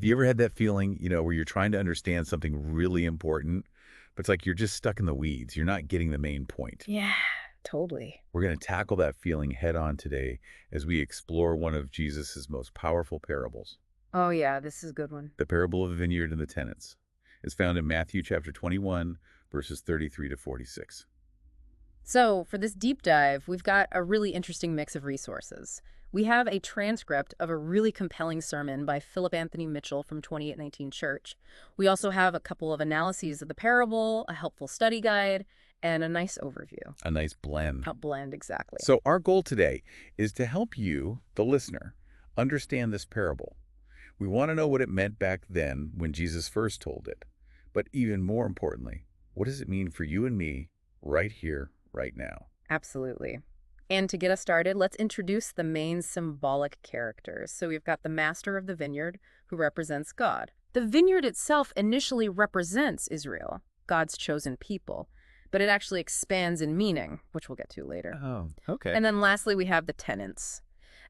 Have you ever had that feeling, where you're trying to understand something really important, but it's like you're just stuck in the weeds. You're not getting the main point. Yeah, totally. We're going to tackle that feeling head on today as we explore one of Jesus's most powerful parables, Oh, yeah, this is a good one. the parable of the vineyard and the tenants. It's found in Matthew chapter 21, verses 33 to 46. So, for this deep dive, we've got a really interesting mix of resources. We have a transcript of a really compelling sermon by Philip Anthony Mitchell from 2819 Church. We also have a couple of analyses of the parable, a helpful study guide, and a nice overview. A nice blend. A blend, exactly. So our goal today is to help you, the listener, understand this parable. We want to know what it meant back then when Jesus first told it. But even more importantly, what does it mean for you and me right here, right now? Absolutely. And to get us started, let's introduce the main symbolic characters. So we've got the master of the vineyard, who represents God. The vineyard itself initially represents Israel, God's chosen people, but it actually expands in meaning, which we'll get to later. Oh, okay. And then lastly, we have the tenants.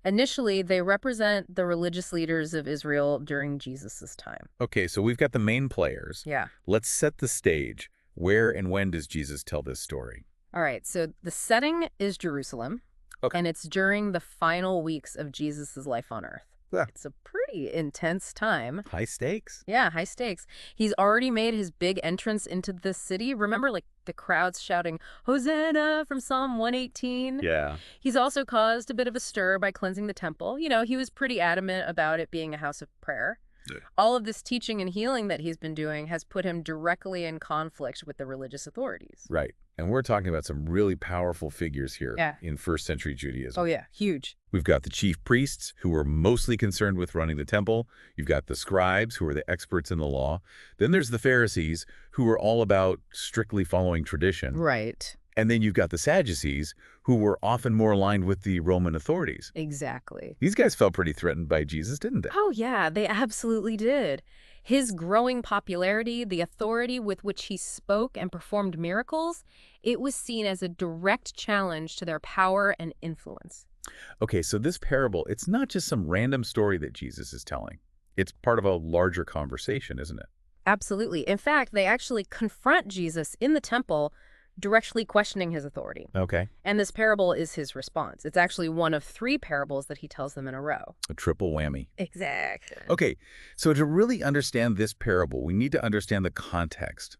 Initially, they represent the religious leaders of Israel during Jesus's time. Okay, so we've got the main players. Yeah. Let's set the stage. Where and when does Jesus tell this story? All right, so the setting is Jerusalem, Okay. and it's during the final weeks of Jesus's life on earth. Yeah. It's a pretty intense time. High stakes. Yeah, high stakes. He's already made his big entrance into the city. Remember, like, the crowds shouting, Hosanna from Psalm 118? Yeah. He's also caused a bit of a stir by cleansing the temple. He was pretty adamant about it being a house of prayer. Yeah. All of this teaching and healing that he's been doing has put him directly in conflict with the religious authorities. Right. And we're talking about some really powerful figures here Yeah. in first century Judaism. Oh, yeah, huge. We've got the chief priests, who were mostly concerned with running the temple. You've got the scribes, who are the experts in the law. Then there's the Pharisees, who were all about strictly following tradition. Right. And then you've got the Sadducees, who were often more aligned with the Roman authorities. Exactly. These guys felt pretty threatened by Jesus, didn't they? Oh, yeah, they absolutely did. His growing popularity, the authority with which he spoke and performed miracles, it was seen as a direct challenge to their power and influence. Okay, so this parable, it's not just some random story that Jesus is telling. It's part of a larger conversation, isn't it? Absolutely. In fact, they actually confront Jesus in the temple, directly questioning his authority. Okay. And this parable is his response. It's actually one of 3 parables that he tells them in a row. A triple whammy. Exactly. Okay, so to really understand this parable, we need to understand the context.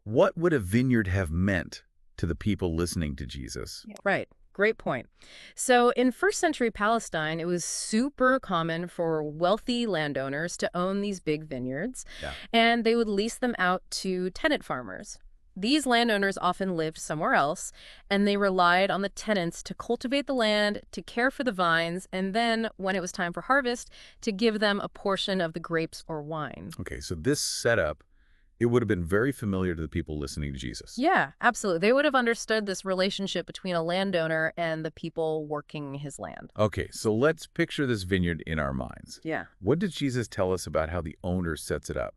What would a vineyard have meant to the people listening to Jesus? Right. Great point. So in first century Palestine, it was super common for wealthy landowners to own these big vineyards, Yeah. and they would lease them out to tenant farmers. These landowners often lived somewhere else, and they relied on the tenants to cultivate the land, to care for the vines, and then, when it was time for harvest, to give them a portion of the grapes or wine. Okay, so this setup, it would have been very familiar to the people listening to Jesus. Yeah, absolutely. They would have understood this relationship between a landowner and the people working his land. Okay, so let's picture this vineyard in our minds. Yeah. What did Jesus tell us about how the owner sets it up?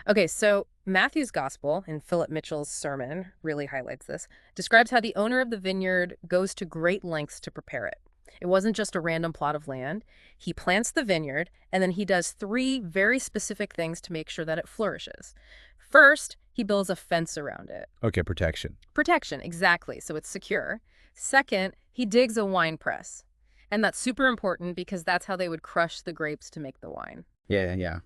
Okay, so Matthew's gospel in Philip Mitchell's sermon really highlights this, describes how the owner of the vineyard goes to great lengths to prepare it. It wasn't just a random plot of land. He plants the vineyard, and then he does 3 very specific things to make sure that it flourishes. First, he builds a fence around it. Okay, protection. Protection, exactly, so it's secure. Second, he digs a wine press. And that's super important because that's how they would crush the grapes to make the wine. Yeah.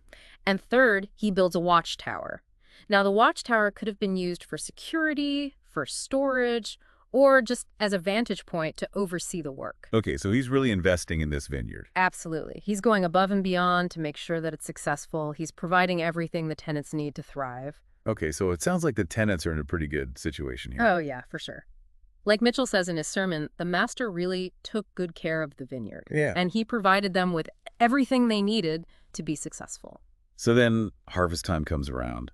And third, he builds a watchtower. Now, the watchtower could have been used for security, for storage, or just as a vantage point to oversee the work. Okay, so he's really investing in this vineyard. Absolutely. He's going above and beyond to make sure that it's successful. He's providing everything the tenants need to thrive. Okay, so it sounds like the tenants are in a pretty good situation here. Oh, yeah, for sure. Like Mitchell says in his sermon, the master really took good care of the vineyard. Yeah. And he provided them with everything they needed to be successful. So then harvest time comes around.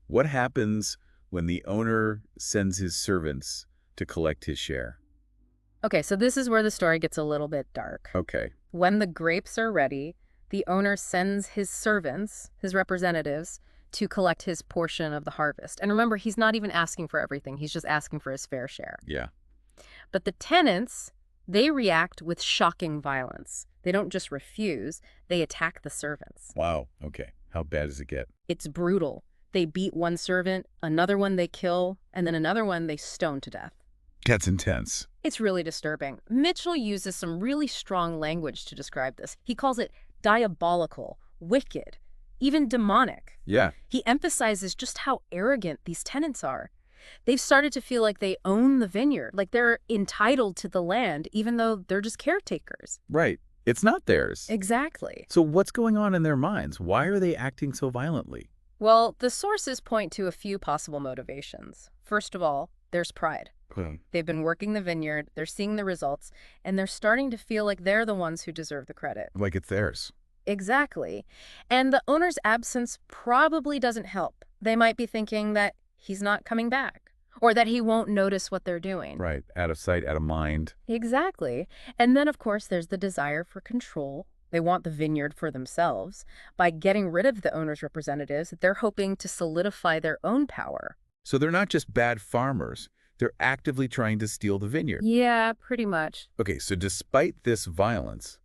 What happens when the owner sends his servants to collect his share? Okay, so this is where the story gets a little bit dark. Okay. When the grapes are ready, the owner sends his servants, his representatives, to collect his portion of the harvest. And remember, he's not even asking for everything. He's just asking for his fair share. Yeah. But the tenants, They react with shocking violence. They don't just refuse, they attack the servants. Wow. Okay. How bad does it get? It's brutal. They beat one servant, another one they kill, and then another one they stone to death. That's intense. It's really disturbing. Mitchell uses some really strong language to describe this. He calls it diabolical, wicked, even demonic. Yeah. He emphasizes just how arrogant these tenants are. They've started to feel like they own the vineyard, like they're entitled to the land, even though they're just caretakers. Right. It's not theirs. Exactly. So what's going on in their minds? Why are they acting so violently? Well, the sources point to a few possible motivations. First of all, there's pride. They've been working the vineyard, they're seeing the results, and they're starting to feel like they're the ones who deserve the credit. Like it's theirs. Exactly. And the owner's absence probably doesn't help. They might be thinking that he's not coming back, or that he won't notice what they're doing. Right. Out of sight, out of mind. Exactly. And then, of course, there's the desire for control. They want the vineyard for themselves. By getting rid of the owner's representatives, they're hoping to solidify their own power. So they're not just bad farmers. They're actively trying to steal the vineyard. Yeah, pretty much. Okay, so despite this violence,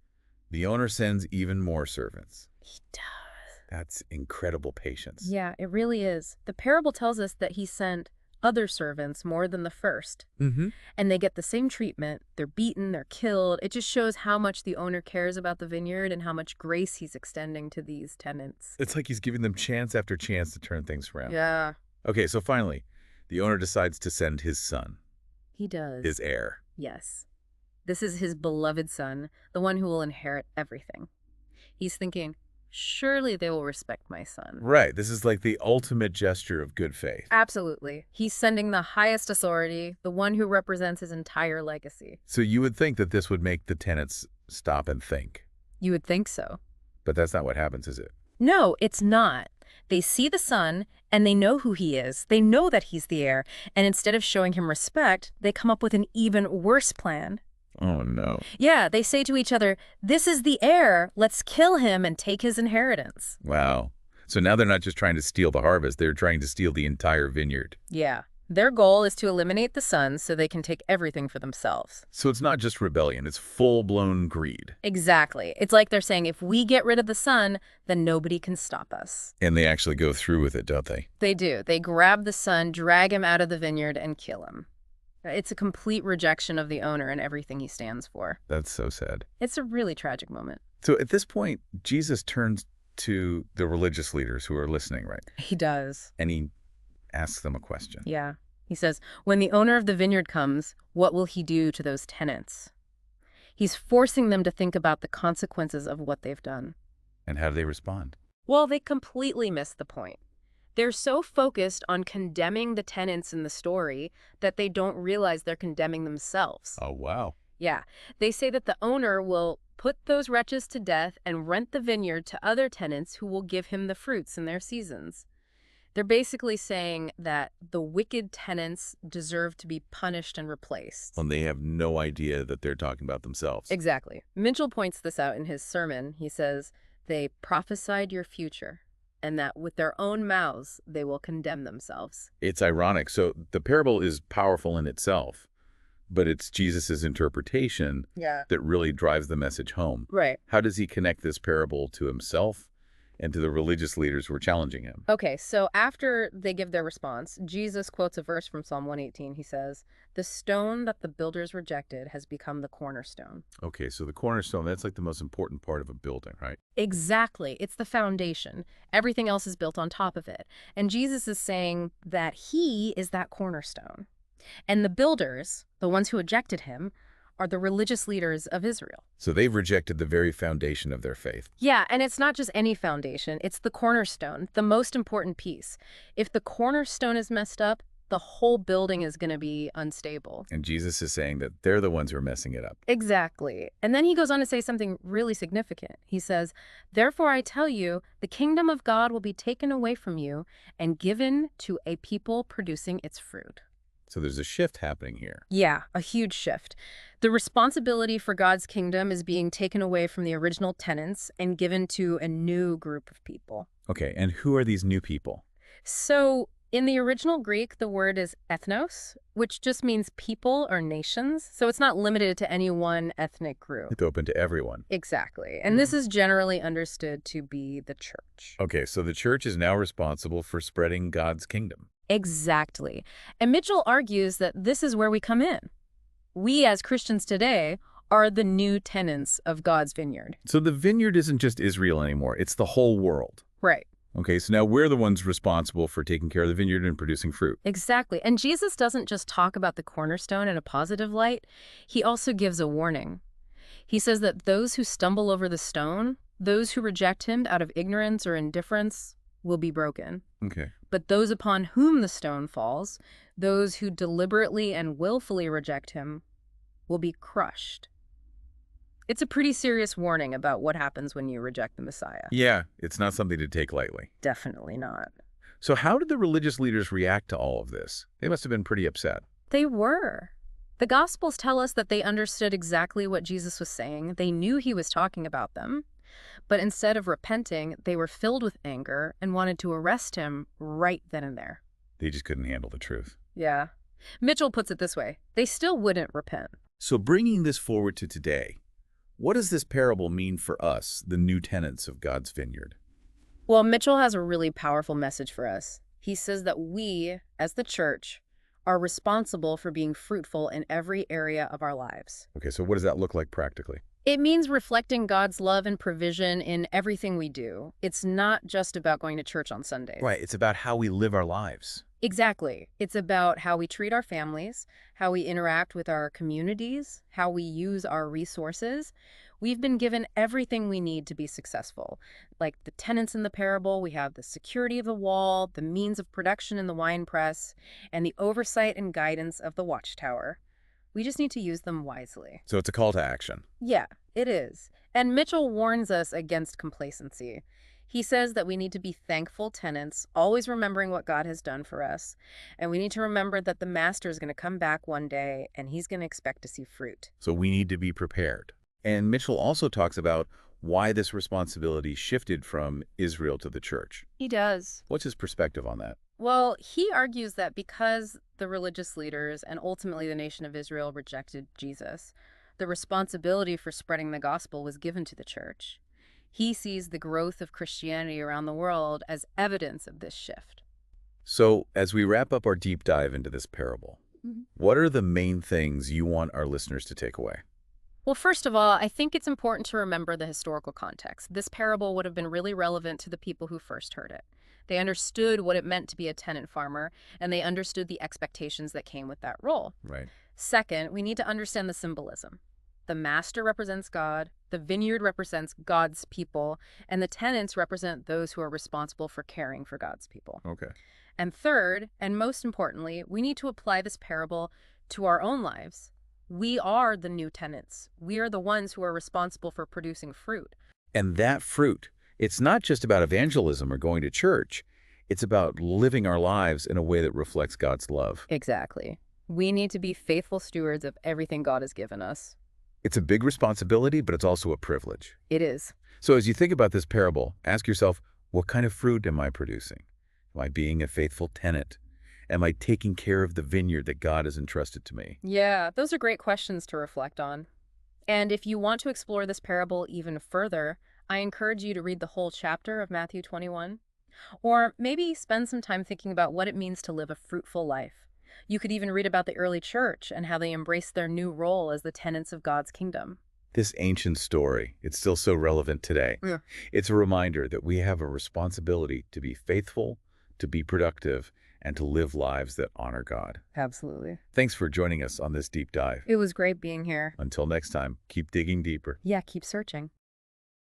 the owner sends even more servants. He does. That's incredible patience. Yeah, it really is. The parable tells us that he sent other servants more than the first. Mm-hmm. And they get the same treatment. They're beaten, they're killed. It just shows how much the owner cares about the vineyard and how much grace he's extending to these tenants. It's like he's giving them chance after chance to turn things around. Yeah, Okay, so finally, the owner decides to send his son, he does. his heir. Yes. This is his beloved son, the one who will inherit everything. He's thinking, surely they will respect my son. Right, this is like the ultimate gesture of good faith. Absolutely. He's sending the highest authority, the one who represents his entire legacy. So you would think that this would make the tenants stop and think. You would think so. But that's not what happens, is it? No, it's not. They see the son, and they know who he is. They know that he's the heir. And instead of showing him respect, they come up with an even worse plan. Oh, no. Yeah, they say to each other, this is the heir. Let's kill him and take his inheritance. Wow. So now they're not just trying to steal the harvest, they're trying to steal the entire vineyard. Yeah. Their goal is to eliminate the son so they can take everything for themselves. So it's not just rebellion, it's full-blown greed. Exactly. It's like they're saying, if we get rid of the son, then nobody can stop us. And they actually go through with it, don't they? They do. They grab the son, drag him out of the vineyard, and kill him. It's a complete rejection of the owner and everything he stands for. That's so sad. It's a really tragic moment. So at this point, Jesus turns to the religious leaders who are listening, right? He does. And he asks them a question. Yeah. He says, when the owner of the vineyard comes, what will he do to those tenants? He's forcing them to think about the consequences of what they've done. And how do they respond? Well, they completely miss the point. They're so focused on condemning the tenants in the story that they don't realize they're condemning themselves. Oh, wow. Yeah. They say that the owner will put those wretches to death and rent the vineyard to other tenants who will give him the fruits in their seasons. They're basically saying that the wicked tenants deserve to be punished and replaced. And they have no idea that they're talking about themselves. Exactly. Mitchell points this out in his sermon. He says, they prophesied your future, and that with their own mouths, they will condemn themselves. It's ironic. So the parable is powerful in itself, but it's Jesus's interpretation that really drives the message home. Right. How does he connect this parable to himself and to the religious leaders who are challenging him? Okay, so after they give their response, Jesus quotes a verse from Psalm 118. He says, the stone that the builders rejected has become the cornerstone. Okay, so the cornerstone, that's like the most important part of a building, right? Exactly. It's the foundation. Everything else is built on top of it. And Jesus is saying that he is that cornerstone. And the builders, the ones who rejected him, are the religious leaders of Israel. So they've rejected the very foundation of their faith. Yeah, and it's not just any foundation. It's the cornerstone, the most important piece. If the cornerstone is messed up, the whole building is going to be unstable. And Jesus is saying that they're the ones who are messing it up. Exactly. And then he goes on to say something really significant. He says, therefore I tell you, the kingdom of God will be taken away from you and given to a people producing its fruit. So there's a shift happening here. Yeah, a huge shift. The responsibility for God's kingdom is being taken away from the original tenants and given to a new group of people. Okay, and who are these new people? So In the original Greek, the word is ethnos, which just means people or nations. So it's not limited to any one ethnic group. It's open to everyone. Exactly. And this is generally understood to be the church. Okay, so the church is now responsible for spreading God's kingdom. Exactly. And Mitchell argues that this is where we come in. We as Christians today are the new tenants of God's vineyard. So the vineyard isn't just Israel anymore, it's the whole world. Right. Okay, so now we're the ones responsible for taking care of the vineyard and producing fruit. Exactly. And Jesus doesn't just talk about the cornerstone in a positive light. He also gives a warning. He says that those who stumble over the stone, those who reject him out of ignorance or indifference, will be broken. Okay. But those upon whom the stone falls, those who deliberately and willfully reject him, will be crushed. It's a pretty serious warning about what happens when you reject the Messiah. Yeah, it's not something to take lightly. Definitely not. So how did the religious leaders react to all of this? They must have been pretty upset. They were. The Gospels tell us that they understood exactly what Jesus was saying. They knew he was talking about them. But instead of repenting, they were filled with anger and wanted to arrest him right then and there. They just couldn't handle the truth. Yeah. Mitchell puts it this way. They still wouldn't repent. So bringing this forward to today, what does this parable mean for us, the new tenants of God's vineyard? Well, Mitchell has a really powerful message for us. He says that we, as the church, are responsible for being fruitful in every area of our lives. Okay, so what does that look like practically? It means reflecting God's love and provision in everything we do. It's not just about going to church on Sundays. Right, it's about how we live our lives. Exactly. It's about how we treat our families, how we interact with our communities, how we use our resources. We've been given everything we need to be successful. Like the tenants in the parable, we have the security of the wall, the means of production in the wine press, and the oversight and guidance of the watchtower. We just need to use them wisely. So it's a call to action. Yeah, it is. And Mitchell warns us against complacency. He says that we need to be thankful tenants, always remembering what God has done for us. And we need to remember that the master is going to come back one day and he's going to expect to see fruit. So we need to be prepared. And Mitchell also talks about why this responsibility shifted from Israel to the church. He does. What's his perspective on that? Well, he argues that because the religious leaders and ultimately the nation of Israel rejected Jesus, the responsibility for spreading the gospel was given to the church. He sees the growth of Christianity around the world as evidence of this shift. So as we wrap up our deep dive into this parable, what are the main things you want our listeners to take away? Well, first of all, I think it's important to remember the historical context. This parable would have been really relevant to the people who first heard it. They understood what it meant to be a tenant farmer, and they understood the expectations that came with that role. Right. Second, we need to understand the symbolism. The master represents God, the vineyard represents God's people, and the tenants represent those who are responsible for caring for God's people. Okay. And third, and most importantly, we need to apply this parable to our own lives. We are the new tenants. We are the ones who are responsible for producing fruit. And that fruit, it's not just about evangelism or going to church. It's about living our lives in a way that reflects God's love. Exactly. We need to be faithful stewards of everything God has given us. It's a big responsibility, but it's also a privilege. It is. So as you think about this parable, ask yourself, what kind of fruit am I producing? Am I being a faithful tenant? Am I taking care of the vineyard that God has entrusted to me? Yeah, those are great questions to reflect on. And if you want to explore this parable even further, I encourage you to read the whole chapter of Matthew 21. Or maybe spend some time thinking about what it means to live a fruitful life. You could even read about the early church and how they embraced their new role as the tenants of God's kingdom. This ancient story, it's still so relevant today. Yeah. It's a reminder that we have a responsibility to be faithful, to be productive, and to live lives that honor God. Absolutely. Thanks for joining us on this deep dive. It was great being here. Until next time, keep digging deeper. Yeah, keep searching.